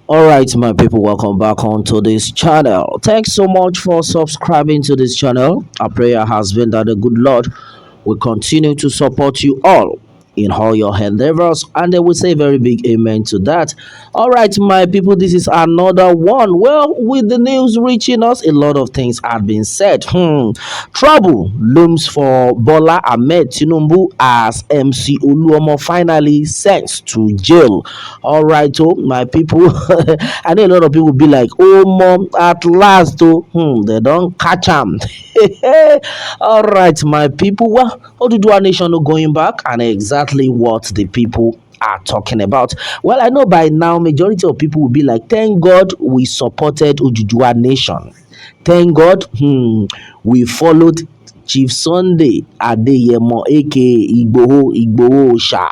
All right, my people, welcome back onto this channel. Thanks so much for subscribing to this channel. Our prayer has been that the good Lord will continue to support you all in all your endeavors, and they will say very big amen to that. All right, my people, this is another one. Well, with the news reaching us, a lot of things have been said. Trouble looms for Bola Ahmed Tinubu as MC Oluomo finally sent to jail. All right, oh my people, I know a lot of people be like, "Oh, mom, at last, oh, they don't catch him." All right, my people. Well, Oduduwa Nation no going back, and exactly what the people are talking about. Well, I know by now majority of people will be like, "Thank God we supported Oduduwa Nation. Thank God, we followed Chief Sunday Adeyemo, aka Igboho Sha."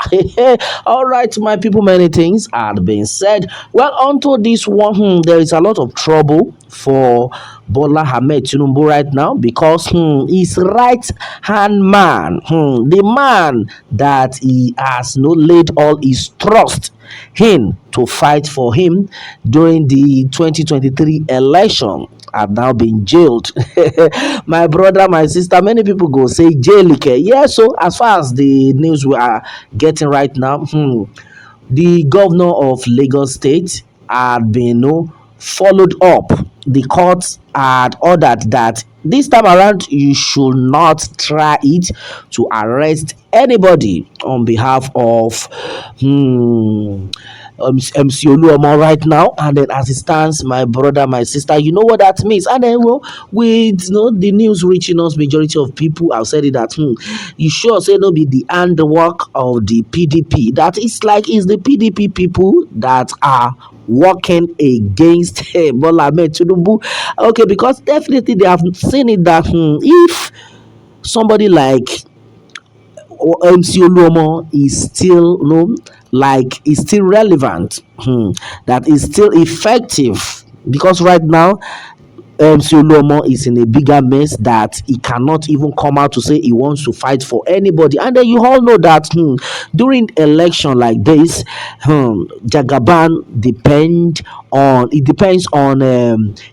All right, my people, many things had been said. Well, onto this one, there is a lot of trouble for Bola Ahmed Tinubu right now because his right hand man, the man that he has no laid all his trust in to fight for him during the 2023 election, have now been jailed. My brother, my sister, many people go say jail. Yeah, so as far as the news we are getting right now, the governor of Lagos State had been followed up. The court had ordered that this time around you should not try it to arrest anybody on behalf of MC Oluomo right now. And then as it stands, my brother, my sister, you know what that means. And then with the news reaching us, majority of people have said it that you sure say no be the handwork of the PDP. That it's like it's the PDP people that are working against Bola Ahmed Tinubu. Okay, because definitely they have seen it that if somebody like MC Oluomo is still like is still relevant, that is still effective, because right now MC Oluomo is in a bigger mess that he cannot even come out to say he wants to fight for anybody. And then you all know that during election like this, Jagaban depends on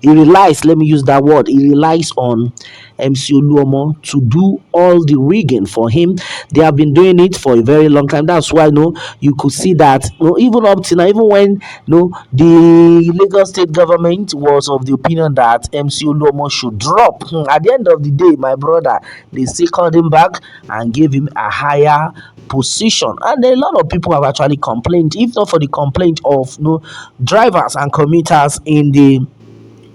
he relies, let me use that word, he relies on MC Oluomo to do all the rigging for him. They have been doing it for a very long time. That's why you could see that even up to now, even when the Lagos state government was of the opinion that MC Oluomo should drop. At the end of the day, my brother, they still called him back and gave him a higher position. And a lot of people have actually complained, if not for the complaint of drivers and commuters in the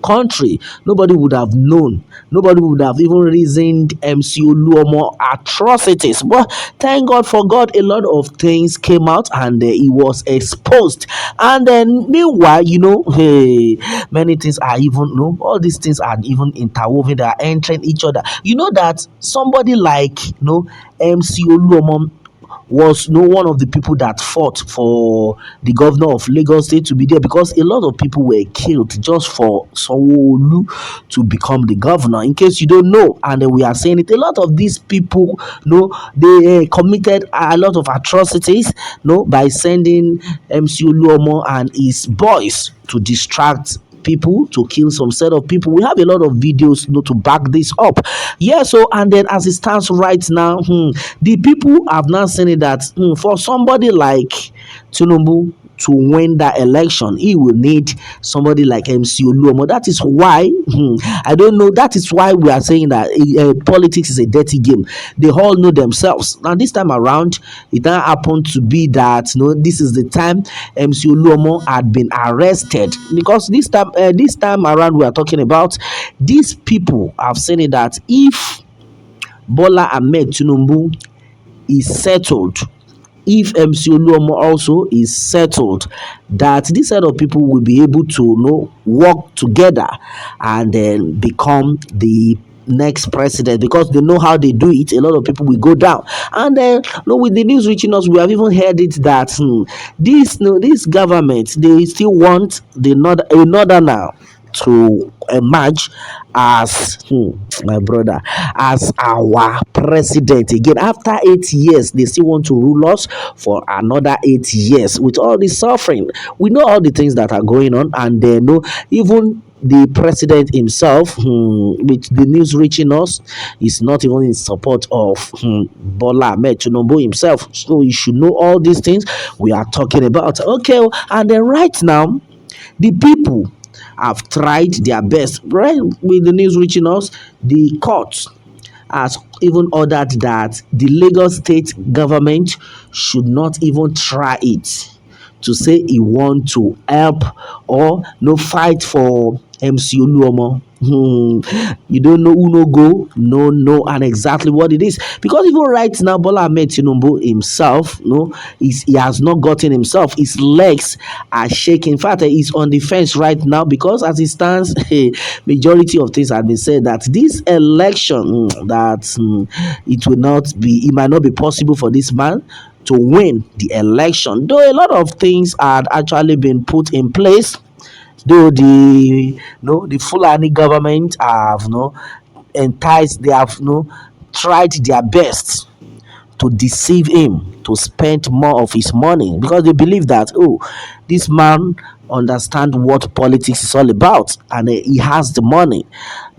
country, nobody would have known, nobody would have even reasoned MC Oluomo atrocities. But thank God for God, a lot of things came out and he was exposed. And then meanwhile, hey, many things are even all these things are even interwoven, they are entering each other. You know that somebody like MC Oluomo was one of the people that fought for the governor of Lagos State to be there, because a lot of people were killed just for Sanwo-Olu to become the governor. In case you don't know, and we are saying it, a lot of these people, they committed a lot of atrocities, by sending MC Oluomo and his boys to distract people, to kill some set of people. We have a lot of videos to back this up. Yeah, so and then as it stands right now, the people have now seen it that for somebody like Tinubu to win that election, he will need somebody like MC Oluomo. That is why I don't know. That is why we are saying that politics is a dirty game. They all know themselves. Now this time around, it now happened to be that this is the time MC Oluomo had been arrested, because this time around we are talking about these people have seen it that if Bola Ahmed Tinubu is settled, if MC Oluomo also is settled, that this set of people will be able to work together and then become the next president, because they know how they do it. A lot of people will go down. And then with the news reaching us, we have even heard it that this government, they still want the northerner to emerge as my brother, as our president again. After 8 years, they still want to rule us for another 8 years with all the suffering. We know all the things that are going on, and they know even the president himself, with the news reaching us, is not even in support of Bola Ahmed Tinubu himself. So you should know all these things we are talking about. Okay, and then right now, the people have tried their best. Right, with the news reaching us, the court has even ordered that the Lagos state government should not even try it, to say he want to help or no fight for MC Oluomo. You don't know who no go, no know and exactly what it is. Because even right now, Bola Ahmed Tinubu himself, no, he has not gotten himself. His legs are shaking. In fact, he's on the fence right now because as it stands, a majority of things have been said that this election, that it will not be, it might not be possible for this man to win the election. Though a lot of things had actually been put in place, though the Fulani government have enticed, they have tried their best to deceive him to spend more of his money because they believe that, oh, this man understand what politics is all about, and he has the money.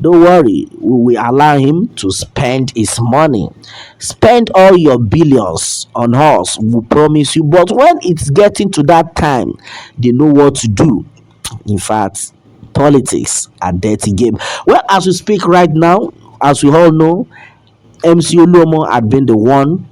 Don't worry, we will allow him to spend his money. Spend all your billions on us, we promise you. But when it's getting to that time, they know what to do. In fact, politics a dirty game. Well, as we speak right now, as we all know, MC Oluomo had been the one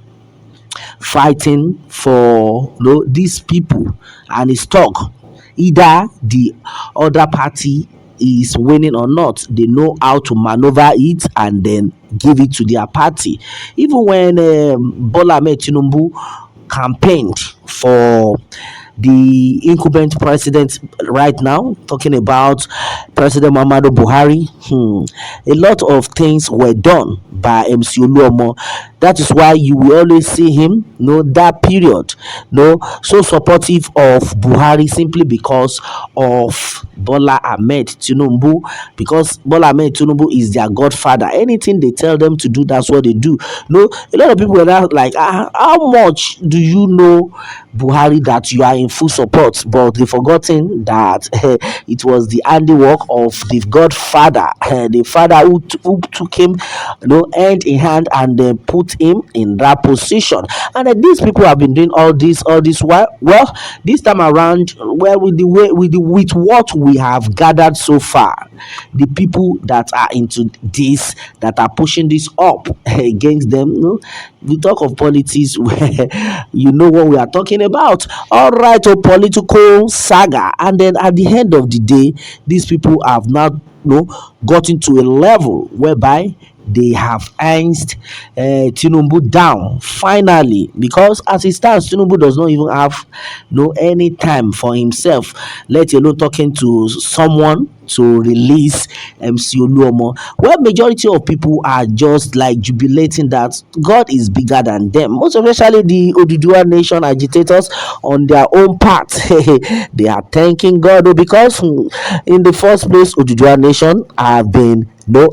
fighting for these people, and his talk, either the other party is winning or not, they know how to maneuver it and then give it to their party. Even when Bola Ahmed Tinubu campaigned for the incumbent president right now, talking about President Muhammadu Buhari, a lot of things were done by MC Oluomo. That is why you will always see him, that period, so supportive of Buhari simply because of Bola Ahmed Tinubu, because Bola Ahmed Tinubu is their godfather. Anything they tell them to do, that's what they do. No, a lot of people were not like, how much do you know Buhari that you are in full support? But they forgotten that it was the handiwork of the Godfather, the father who took him, hand in hand, and put him in that position. And these people have been doing all this while. Well, this time around, well, with what we have gathered so far, the people that are into this, that are pushing this up against them, we talk of politics where you know what we are talking about. All right, a political saga, and then at the end of the day, these people have now gotten to a level whereby they have earned Tinubu down finally, because as it stands, Tinubu does not even have any time for himself, let alone talking to someone to release MC Oluomo. Well, majority of people are just like jubilating that God is bigger than them. Most especially the Oduduwa Nation agitators on their own part. They are thanking God because in the first place, Oduduwa Nation have been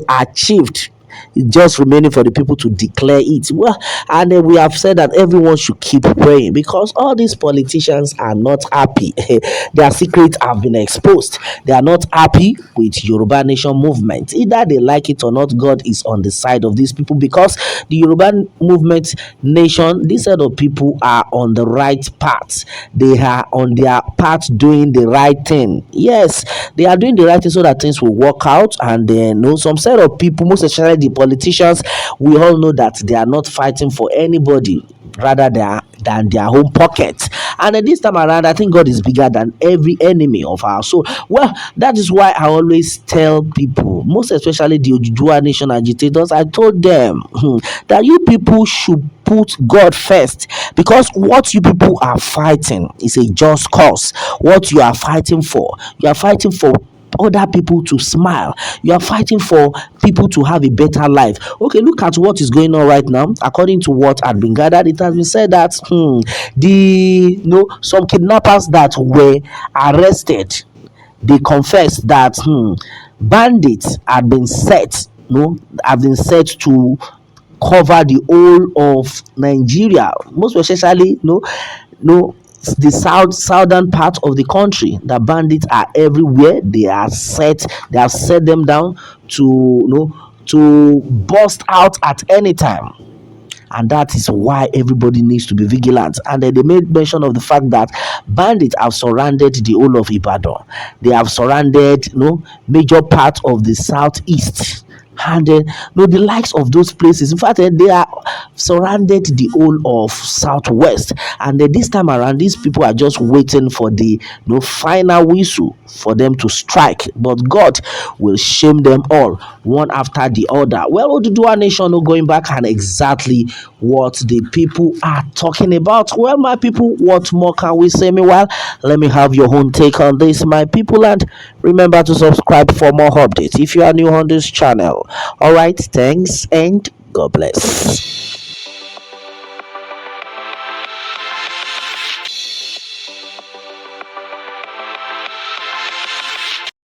achieved. It's just remaining for the people to declare it. Well, and then we have said that everyone should keep praying because all these politicians are not happy. Their secrets have been exposed. They are not happy with Yoruba Nation movement. Either they like it or not, God is on the side of these people because the Yoruba movement nation, this set of people are on the right path. They are on their path doing the right thing. Yes, they are doing the right thing so that things will work out. And then some set of people, most especially the politicians, we all know that they are not fighting for anybody rather than their own pockets. And this time around, I think God is bigger than every enemy of our soul. Well, that is why I always tell people, most especially the Oduduwa Nation agitators, I told them that you people should put God first, because what you people are fighting is a just cause. What you are fighting for, other people to smile. You are fighting for people to have a better life. Okay, look at what is going on right now. According to what had been gathered, it has been said that some kidnappers that were arrested, they confessed that bandits had been set, have been set to cover the whole of Nigeria, most especially the southern part of the country. The bandits are everywhere. They have set them down to to burst out at any time, and that is why everybody needs to be vigilant. And then they made mention of the fact that bandits have surrounded the whole of Ibadan. They have surrounded major part of the southeast, and then the likes of those places. In fact, they are surrounded the whole of southwest. And then this time around, these people are just waiting for the final whistle for them to strike. But God will shame them all one after the other. Well, Oduduwa Nation going back and exactly what the people are talking about. Well, my people, what more can we say? Meanwhile, let me have your own take on this, my people, and remember to subscribe for more updates if you are new on this channel. All right, thanks and God bless.